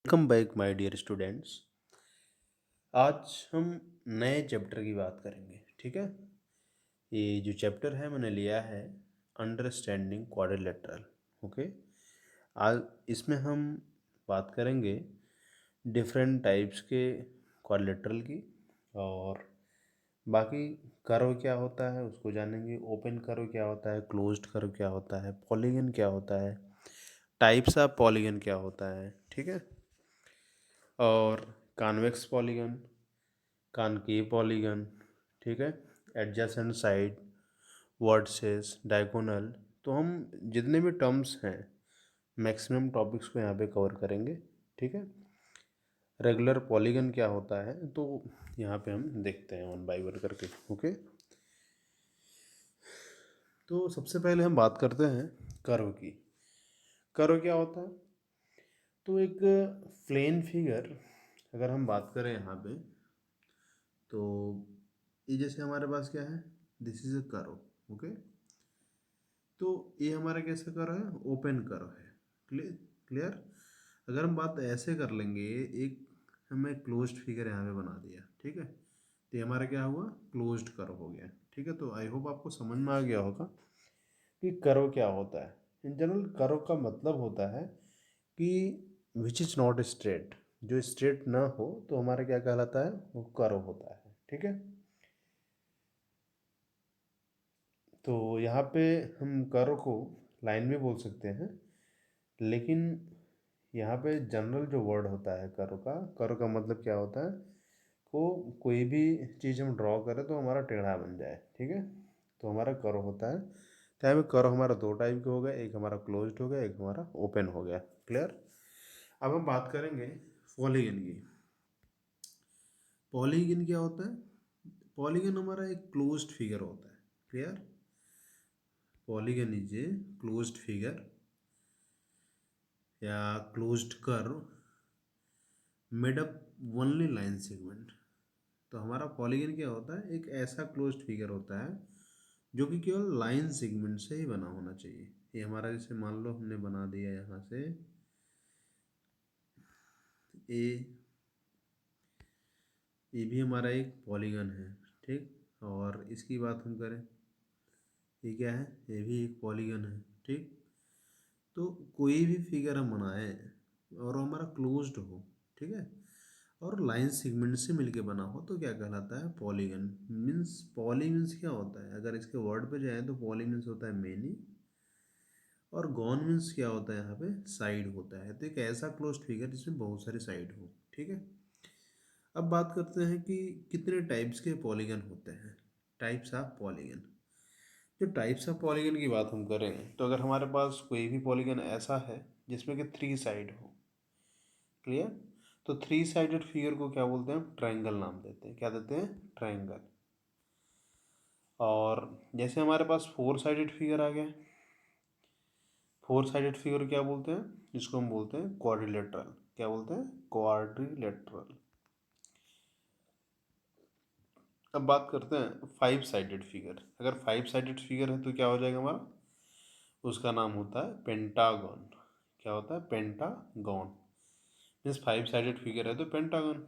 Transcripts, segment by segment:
Welcome back my dear students. आज हम नए चैप्टर की बात करेंगे। ठीक है, ये जो चैप्टर है मैंने लिया है अंडरस्टैंडिंग क्वाड्रिलेटरल। ओके, आज इसमें हम बात करेंगे डिफरेंट टाइप्स के क्वाड्रिलेटरल की, और बाकी कर्व क्या होता है उसको जानेंगे। ओपन कर्व क्या होता है, क्लोज्ड कर्व क्या होता है, पॉलीगन क्या होता है, टाइप्स ऑफ पॉलीगन क्या होता है। ठीक है, और कॉन्वेक्स पॉलीगन, कॉनकेव पॉलीगन, ठीक है, एडजेसेंट साइड, वर्टिसेस, डायगोनल। तो हम जितने भी टर्म्स हैं मैक्सिमम टॉपिक्स को यहाँ पे कवर करेंगे। ठीक है, रेगुलर पॉलीगन क्या होता है तो यहाँ पे हम देखते हैं वन बाय वन करके। ओके, तो सबसे पहले हम बात करते हैं कर्व की। कर्व क्या होता है, तो एक प्लेन फिगर अगर हम बात करें यहाँ पे, तो ये जैसे हमारे पास क्या है, this is a curve. Okay, तो ये हमारा कैसा कर्व है, ओपन कर्व है। Clear clear. अगर हम बात ऐसे कर लेंगे, एक हमें क्लोज्ड फिगर यहाँ पे बना दिया। ठीक है, तो ये हमारा क्या हुआ, क्लोज्ड कर्व हो गया। ठीक है, तो आई होप आपको समझ में आ गया होगा कि कर्व क्या होता है। इन जनरल कर्व का मतलब होता है कि विच इज़ नॉट स्ट्रेट, जो स्ट्रेट ना हो तो हमारा क्या कहलाता है, वो कर्व होता है। ठीक है, तो यहाँ पे हम कर्व को लाइन भी बोल सकते हैं, लेकिन यहाँ पे जनरल जो वर्ड होता है कर्व का मतलब क्या होता है, को कोई भी चीज़ हम ड्रॉ करें तो हमारा टेढ़ा बन जाए। ठीक है, तो हमारा कर्व होता है। तो यहाँ पे कर्व हमारा दो टाइप के हो गए, एक हमारा क्लोज्ड हो गया, एक हमारा ओपन हो गया। क्लियर। अब हम बात करेंगे पॉलीगन की। पॉलीगन क्या होता है, पॉलीगन हमारा एक क्लोज्ड फिगर होता है। Clear, polygon is a closed figure या closed curve made up only line segment. तो हमारा पॉलीगन क्या होता है, एक ऐसा क्लोज्ड फिगर होता है जो कि केवल लाइन सेगमेंट से ही बना होना चाहिए। ये हमारा जैसे मान लो हमने बना दिया यहाँ से ए, ये भी हमारा एक पॉलीगन है। ठीक, और इसकी बात हम करें, ये क्या है, ये भी एक पॉलीगन है। ठीक, तो कोई भी फिगर हम बनाए और वो हमारा क्लोज्ड हो, ठीक है, और लाइन सेगमेंट से मिलके बना हो तो क्या कहलाता है, पॉलीगन। मीन्स पॉली मीन्स क्या होता है, अगर इसके वर्ड पे जाए तो पॉली मीन्स होता है मेनी, और गॉन मीन्स क्या होता है, यहाँ पे साइड होता है। तो एक ऐसा क्लोज्ड फिगर जिसमें बहुत सारी साइड हो। ठीक है, अब बात करते हैं कि कितने टाइप्स के पॉलीगन होते हैं, टाइप्स ऑफ पॉलीगन। जो टाइप्स ऑफ पॉलीगन की बात हम करें, तो अगर हमारे पास कोई भी पॉलीगन ऐसा है जिसमें कि थ्री साइड हो। क्लियर, तो थ्री साइडेड फिगर को क्या बोलते हैं, ट्रायंगल नाम देते हैं। क्या देते हैं, ट्रायंगल। और जैसे हमारे पास फोर साइडेड फिगर आ गया, फोर साइडेड फिगर क्या बोलते हैं, जिसको हम बोलते हैं क्वाड्रिलेटरल। क्या बोलते हैं, क्वाड्रिलेटरल। अब बात करते हैं फाइव साइडेड फिगर। अगर फाइव साइडेड फिगर है तो क्या हो जाएगा हमारा, उसका नाम होता है पेंटागन। क्या होता है, pentagon. Means five sided figure है तो पेंटागन।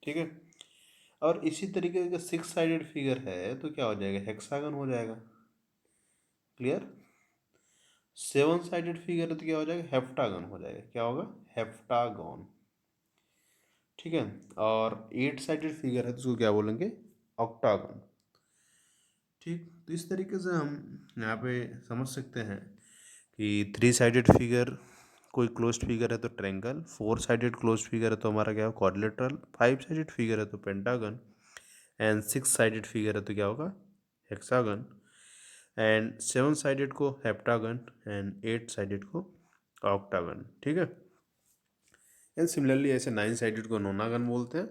ठीक है, और इसी तरीके का सिक्स साइडेड फिगर है तो क्या हो जाएगा, हेक्सागन हो जाएगा। क्लियर, सेवन साइडेड फिगर है तो क्या हो जाएगा, हेप्टागन हो जाएगा। क्या होगा, हेप्टागन। ठीक है, और एट साइडेड फिगर है तो उसको क्या बोलेंगे, ऑक्टागन। ठीक, तो इस तरीके से हम यहाँ पे समझ सकते हैं कि थ्री साइडेड फिगर कोई क्लोज्ड फिगर है तो triangle, four sided closed figure है तो हमारा क्या है, क्वाड्रिलेटरल, फाइव साइडेड फिगर है तो pentagon, and six sided figure है तो क्या होगा, हेक्सागन, एंड सेवन साइडेड को हेप्टागन, एंड एट साइडेड को ऑक्टागन। ठीक है, एंड सिमिलरली ऐसे नाइन साइडेड को नोनागन बोलते हैं,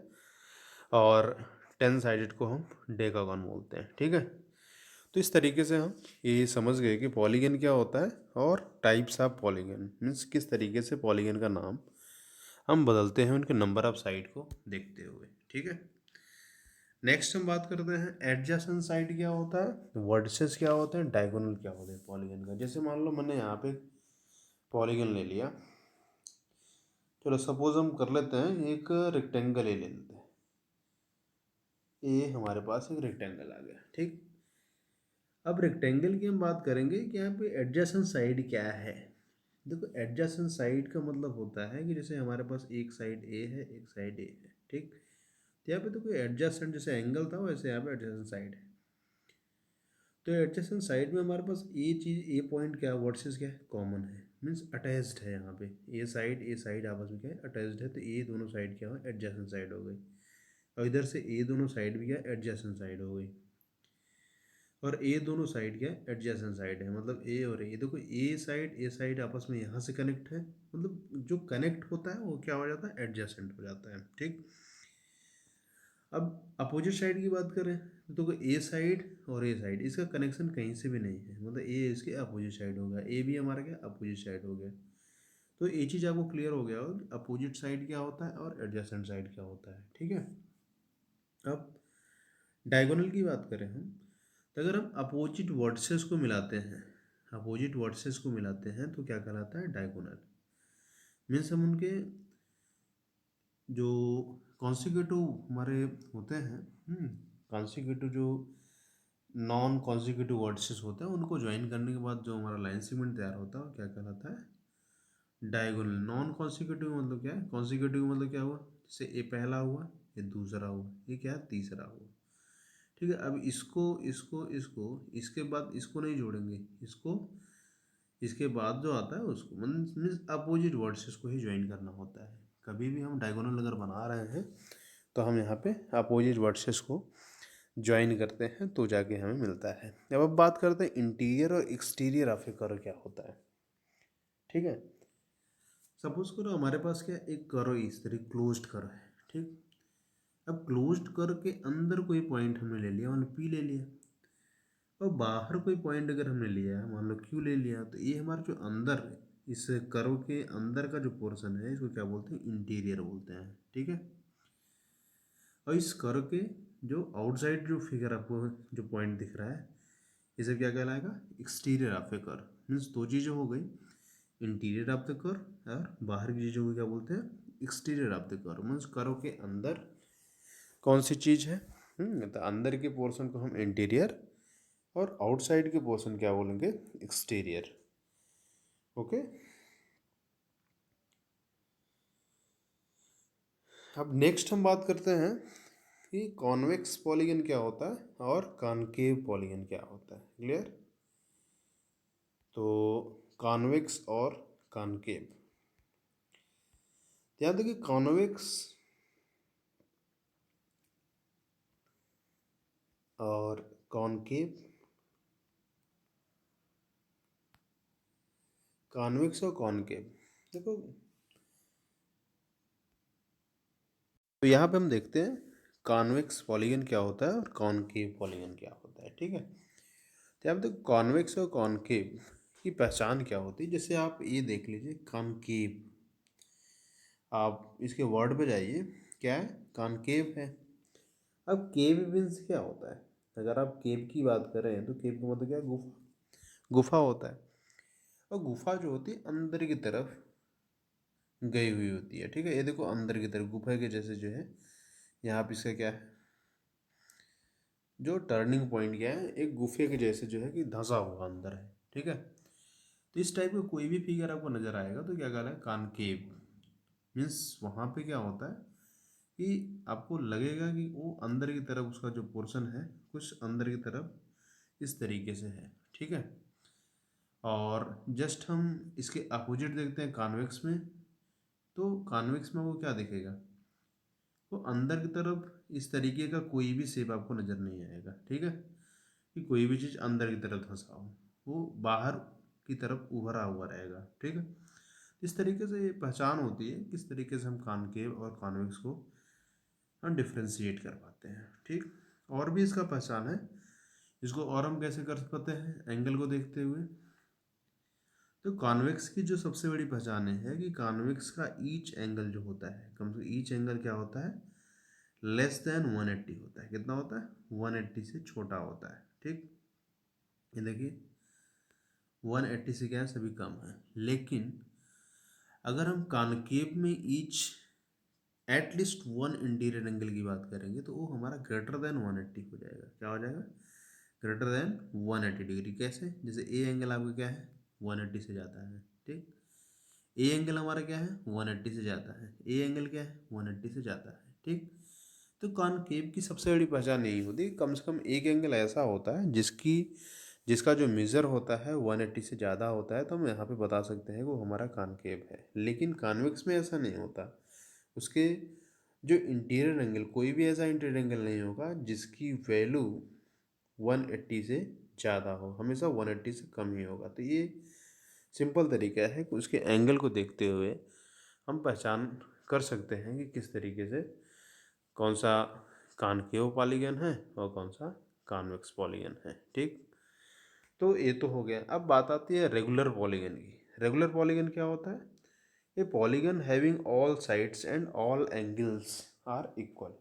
और टेन साइडेड को हम डेकागन बोलते हैं। ठीक है, तो इस तरीके से हम ये समझ गए कि पॉलीगन क्या होता है, और टाइप्स ऑफ पॉलीगन मीन्स किस तरीके से पॉलीगन का नाम हम बदलते हैं उनके नंबर ऑफ साइड को देखते हुए। ठीक है, नेक्स्ट हम बात करते हैं एडजेसेंट साइड क्या होता है, वर्टिसेस क्या होते हैं, डायगोनल क्या होते हैं पॉलीगन का। जैसे मान लो मैंने यहाँ पे पॉलीगन ले लिया, चलो सपोज हम कर लेते हैं एक रेक्टेंगल ले लेते हैं। ये हमारे पास एक रेक्टेंगल आ गया, ठीक। अब रेक्टेंगल की हम बात करेंगे कि यहाँ पे एडजेसेंट साइड क्या है। देखो एडजेसेंट साइड का मतलब होता है कि जैसे हमारे पास एक साइड ए है, एक साइड ए है, ठीक। तो यहाँ पे तो कोई एडजेसेंट जैसे एंगल था वैसे यहाँ पे एडजेसेंट साइड है। तो एडजेसेंट साइड में हमारे पास ए चीज़, ए पॉइंट क्या वर्सेस क्या है, कॉमन है, मीन्स अटैच्ड है। यहाँ पे ए साइड आपस में क्या है, अटैच्ड है। तो ए दोनों साइड क्या हो, एडजेसेंट साइड हो गई। और इधर से ए दोनों साइड भी क्या है, एडजेसेंट साइड हो गई। और ए दोनों साइड क्या है, एडजेसेंट साइड है। मतलब ए और ए, देखो ए साइड आपस में यहाँ से कनेक्ट है। मतलब जो कनेक्ट होता है वो क्या हो जाता है, एडजेसेंट हो जाता है, ठीक। अब अपोजिट साइड की बात करें तो देखो ए साइड और ए साइड इसका कनेक्शन कहीं से भी नहीं है। मतलब ए इसके अपोजिट साइड हो गया, ए भी हमारा क्या अपोजिट साइड हो गया। तो ये चीज़ आपको क्लियर हो गया हो अपोजिट साइड क्या होता है और एडजेसेंट साइड क्या होता है, ठीक है। अब डायगोनल की बात करें हम, तो अगर हम अपोजिट वर्सेस को मिलाते हैं, अपोजिट वर्सेस को मिलाते हैं तो क्या कहलाता है, डायगोनल। मीन्स हम उनके जो कॉन्सिक्यूटिव हमारे होते हैं, कॉन्सिक्यूटिव जो नॉन कॉन्सिक्यूटिव वर्सेस होते हैं उनको ज्वाइन करने के बाद जो हमारा लाइन सेगमेंट तैयार होता है वो क्या कहलाता है, डायगोनल। नॉन कॉन्सिक्यूटिव मतलब क्या है, कॉन्सिक्यूटिव मतलब क्या हुआ, जैसे ए पहला हुआ, ये दूसरा हुआ, ये क्या है, तीसरा हुआ, ठीक है। अब इसको इसको इसको इसके बाद इसको नहीं जोड़ेंगे, इसको इसके बाद जो आता है उसको मीन्स अपोजिट वर्ड्स को ही ज्वाइन करना होता है। कभी भी हम डायगोनल अगर बना रहे हैं तो हम यहाँ पे अपोजिट वर्ड्स को ज्वाइन करते हैं तो जाके हमें मिलता है। अब बात करते हैं इंटीरियर और एक्सटीरियर ऑफ ए कर्व क्या होता है, ठीक है। सपोज करो हमारे पास क्या एक कर्व इस तरह क्लोज्ड कर्व है, ठीक। अब क्लोज्ड कर्व के अंदर कोई पॉइंट हमने ले लिया, मान लो पी ले लिया। और बाहर कोई पॉइंट अगर हमने लिया है, मान लो क्यू ले लिया, तो ये हमारा जो अंदर इस कर्व के अंदर का जो पोर्शन है इसको क्या बोलते हैं, इंटीरियर बोलते हैं, ठीक है। और इस कर्व के जो आउटसाइड जो फिगर आपको जो पॉइंट दिख रहा है इसे क्या कहलाएगा, exterior of A curve. Means दो चीज़ें हो गई, इंटीरियर ऑफ द कर्व और बाहर की चीज़ों को क्या बोलते हैं, exterior of the curve. Means curve के अंदर कौन सी चीज़ है, तो अंदर के पोर्शन को हम इंटीरियर और आउटसाइड के पोर्शन क्या बोलेंगे, एक्सटीरियर, ओके। अब नेक्स्ट हम बात करते हैं कि कॉन्वेक्स पॉलीगन क्या होता है और कॉनकेव पॉलीगन क्या होता है, क्लियर। तो कॉन्वेक्स और कॉनकेव, ध्यान देखिए कॉन्वेक्स और कॉनकेव, कॉन्वेक्स और कॉनकेव, देखो तो यहाँ पे हम देखते हैं कॉन्वेक्स पॉलीगन क्या होता है और कॉनकेव पॉलीगन क्या होता है, ठीक है। तो यहाँ पे देखो कॉन्वेक्स और कॉनकेव की पहचान क्या होती है। जैसे आप ये देख लीजिए कॉनकेव, आप इसके वर्ड पे जाइए, क्या है, कॉनकेव है। अब केव मीन्स क्या होता है, अगर आप केव की बात करें तो केव का मतलब क्या है, गुफा, गुफा होता है। और गुफा जो होती है अंदर की तरफ गई हुई होती है, ठीक है। ये देखो अंदर की तरफ गुफा के जैसे जो है यहाँ पे इसका क्या है, जो टर्निंग पॉइंट क्या है, एक गुफे के जैसे जो है कि धंसा हुआ अंदर है, ठीक है। तो इस टाइप का कोई भी फिगर आपको नजर आएगा तो क्या कहला है, कॉनकेव। मीन्स वहाँ पे क्या होता है कि आपको लगेगा कि वो अंदर की तरफ उसका जो पोर्शन है कुछ अंदर की तरफ इस तरीके से है, ठीक है। और जस्ट हम इसके अपोजिट देखते हैं कॉन्वेक्स में, तो कॉन्वेक्स में वो क्या दिखेगा, वो अंदर की तरफ इस तरीके का कोई भी शेप आपको नज़र नहीं आएगा, ठीक है। कि कोई भी चीज़ अंदर की तरफ धंसा हो, वो बाहर की तरफ उभरा हुआ रहेगा, ठीक है। इस तरीके से ये पहचान होती है किस तरीके से हम कॉनकेव और कॉन्वेक्स को हम डिफ्रेंशिएट कर पाते हैं, ठीक। और भी इसका पहचान है, इसको और हम कैसे कर सकते हैं, एंगल को देखते हुए। तो कॉन्वेक्स की जो सबसे बड़ी पहचान है कि कॉन्वेक्स का ईच एंगल जो होता है, कम से कम ईच एंगल क्या होता है, लेस देन 180 होता है। कितना होता है, 180 से छोटा होता है, ठीक। ये देखिए 180 से क्या है, सभी कम है। लेकिन अगर हम कॉनकेव में each at least one interior angle की बात करेंगे तो वो हमारा ग्रेटर देन 180 हो जाएगा। क्या हो जाएगा? Greater than 180 degree. कैसे? जैसे ए एंगल आपका क्या है? 180 से जाता है। ठीक, ए एंगल हमारा क्या है? 180 से जाता है। ए एंगल क्या है? 180 से जाता है। ठीक, तो कॉनकेव की सबसे बड़ी पहचान यही होती है, कम से कम एक एंगल ऐसा होता है जिसका जो मेजर होता है 180 से ज़्यादा होता है, तो हम यहाँ पे बता सकते हैं कि वो हमारा कॉनकेव है। लेकिन कॉन्वेक्स में ऐसा नहीं होता। उसके जो इंटीरियर एंगल, कोई भी ऐसा इंटीरियर एंगल नहीं होगा जिसकी वैल्यू 180 से ज़्यादा हो, हमेशा 180 से कम ही होगा। तो ये सिंपल तरीका है कि उसके एंगल को देखते हुए हम पहचान कर सकते हैं कि किस तरीके से कौन सा कॉनकेव पॉलीगन है और कौन सा कॉन्वेक्स पॉलीगन है। ठीक, तो ये तो हो गया। अब बात आती है रेगुलर पॉलीगन की। रेगुलर पॉलीगन क्या होता है? A polygon having all sides and all angles are equal.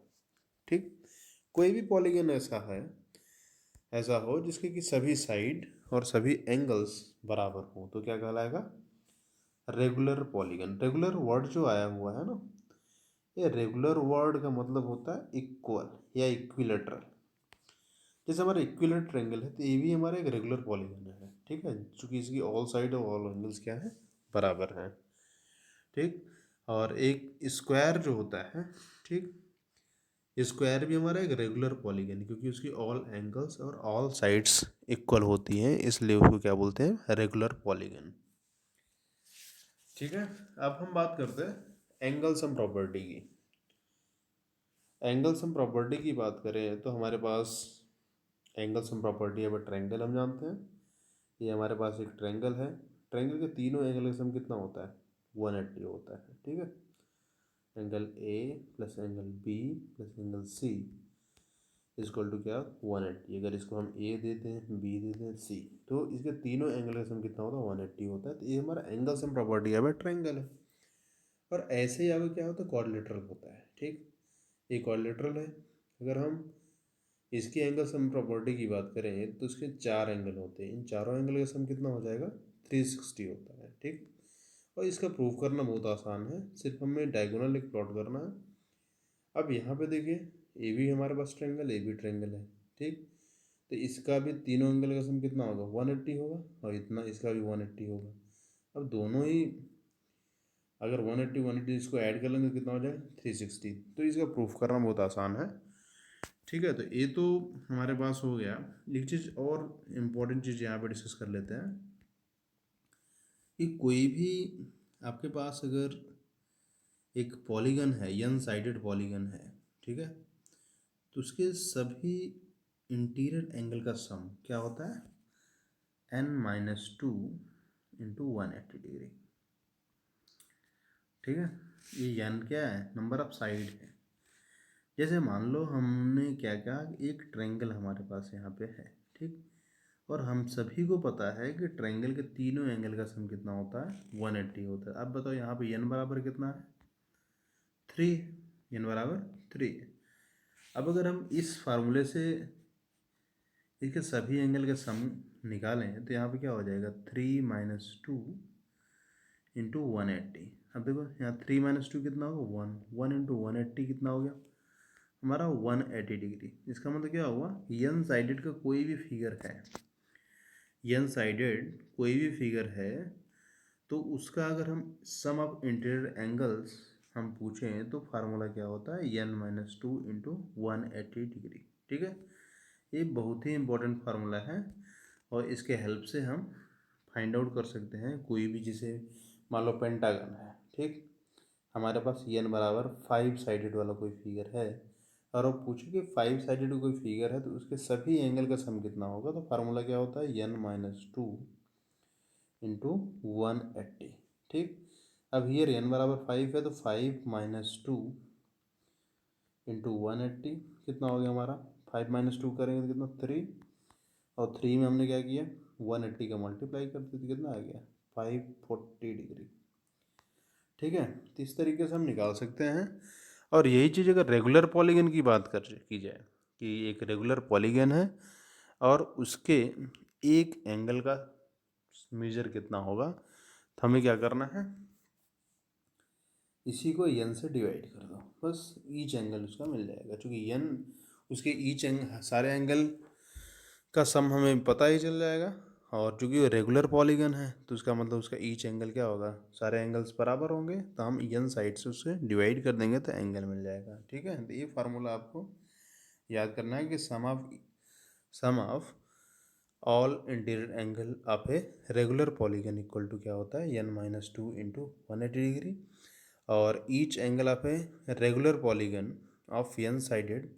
ठीक, कोई भी पॉलीगन ऐसा हो जिसके कि सभी साइड और सभी एंगल्स बराबर हो, तो क्या कहलाएगा? Regular polygon. रेगुलर वर्ड जो आया हुआ है ना, ये रेगुलर वर्ड का मतलब होता है इक्वल या इक्विलेटरल। जैसे हमारा इक्विलेटरल एंगल है, तो ये भी हमारा एक रेगुलर पॉलीगन है। ठीक है, चूंकि इसकी ऑल साइड और ऑल एंगल्स क्या है? बराबर हैं। ठीक, और एक स्क्वायर जो होता है, ठीक, स्क्वायर भी हमारा एक रेगुलर पॉलीगन, क्योंकि उसकी ऑल एंगल्स और ऑल साइड्स इक्वल होती हैं, इसलिए उसको क्या बोलते हैं? Regular polygon. ठीक है, अब हम बात करते हैं एंगल सम प्रॉपर्टी की। एंगल सम प्रॉपर्टी की बात करें तो हमारे पास एंगल सम प्रॉपर्टी है, ट्रायंगल हम जानते हैं। ये हमारे पास एक ट्रायंगल है। ट्रायंगल के तीनों एंगल का सम कितना होता है? 180 होता है। ठीक है, angle A plus angle B plus angle C is equal to क्या? 180। अगर इसको हम ए दे दें, बी दे दें, सी, तो इसके तीनों एंगल का सम कितना होता है? 180 होता है। तो ये हमारा एंगल सम प्रॉपर्टी है, ट्रायंगल है। और ऐसे ही आगे क्या होता है? क्वाड्रिलेटरल होता है। ठीक, ये क्वाड्रिलेटरल है। अगर हम इसकी एंगल सम प्रॉपर्टी की बात करें तो इसके 4 एंगल होते हैं। इन चारों एंगल का सम कितना हो जाएगा? 360 होता है। ठीक, और इसका प्रूफ करना बहुत आसान है, सिर्फ हमें डायगोनल एक प्लॉट करना है। अब यहाँ पे देखिए, ए भी हमारे पास ट्रायंगल, ए भी ट्रायंगल है। ठीक, तो इसका भी तीनों एंगल का सम कितना होगा? 180 होगा, और इतना इसका भी 180 होगा। अब दोनों ही अगर 180 इसको ऐड कर लेंगे तो कितना हो जाएगा? 360। तो इसका प्रूफ करना बहुत आसान है। ठीक है, तो ये तो हमारे पास हो गया। एक चीज़ और इम्पोर्टेंट चीज़ यहाँ पे डिस्कस कर लेते हैं कि कोई भी आपके पास अगर एक पॉलीगन है, यन साइडेड पॉलीगन है, ठीक है, तो उसके सभी इंटीरियर एंगल का सम क्या होता है? n-2 × 180 degree. ठीक है, ये यन क्या है? नंबर ऑफ साइड है। जैसे मान लो हमने क्या कहा, एक ट्रायंगल हमारे पास यहाँ पे है। ठीक, और हम सभी को पता है कि ट्रायंगल के तीनों एंगल का सम कितना होता है? 180 होता है। अब बताओ यहाँ पे n बराबर कितना है? 3। n बराबर 3। अब अगर हम इस फार्मूले से इसके सभी एंगल के सम निकालें तो यहाँ पे क्या हो जाएगा? 3 - 2 × 180। अब देखो यहाँ 3 - 2 कितना होगा? 1। 1 × 180 कितना हो गया हमारा? 180 डिग्री। इसका मतलब क्या हुआ? यन साइडेड का कोई भी फिगर है, यन साइडेड कोई भी फिगर है, तो उसका अगर हम सम ऑफ इंटीरियर एंगल्स हम पूछें तो फार्मूला क्या होता है? n-2 × 180 degree. ठीक है, ये बहुत ही इंपॉर्टेंट फार्मूला है, और इसके हेल्प से हम फाइंड आउट कर सकते हैं कोई भी, जैसे मान लो पेंटागन है। ठीक, हमारे पास n बराबर 5 साइडेड वाला कोई फिगर है, और अब पूछो कि 5 साइडेड कोई फिगर है तो उसके सभी एंगल का सम कितना होगा, तो फार्मूला क्या होता है? n-2 × 180। ठीक, अब हियर n बराबर 5 है, तो 5 - 2 × 180 कितना हो गया हमारा? 5 - 2 करेंगे तो कितना? 3। और 3 में हमने क्या किया? 180 का मल्टीप्लाई करते तो कितना आ गया? 540 डिग्री। ठीक है, तो इस तरीके से हम निकाल सकते हैं। और यही चीज़ अगर रेगुलर पॉलीगन की बात की जाए कि एक रेगुलर पॉलीगन है और उसके एक एंगल का मेजर कितना होगा, तो हमें क्या करना है? इसी को n से डिवाइड कर दो, बस ईच एंगल उसका मिल जाएगा। क्योंकि n उसके ईच सारे एंगल का सम हमें पता ही चल जाएगा, और चूंकि वो रेगुलर पॉलीगन है तो उसका मतलब उसका ईच एंगल क्या होगा, सारे एंगल्स बराबर होंगे, तो हम n साइड से उससे डिवाइड कर देंगे तो एंगल मिल जाएगा। ठीक है, तो ये फार्मूला आपको याद करना है कि sum of all interior angle of a regular polygon equal to क्या होता है, n-2 इंटू 180 डिग्री, और each angle of a regular polygon of n sided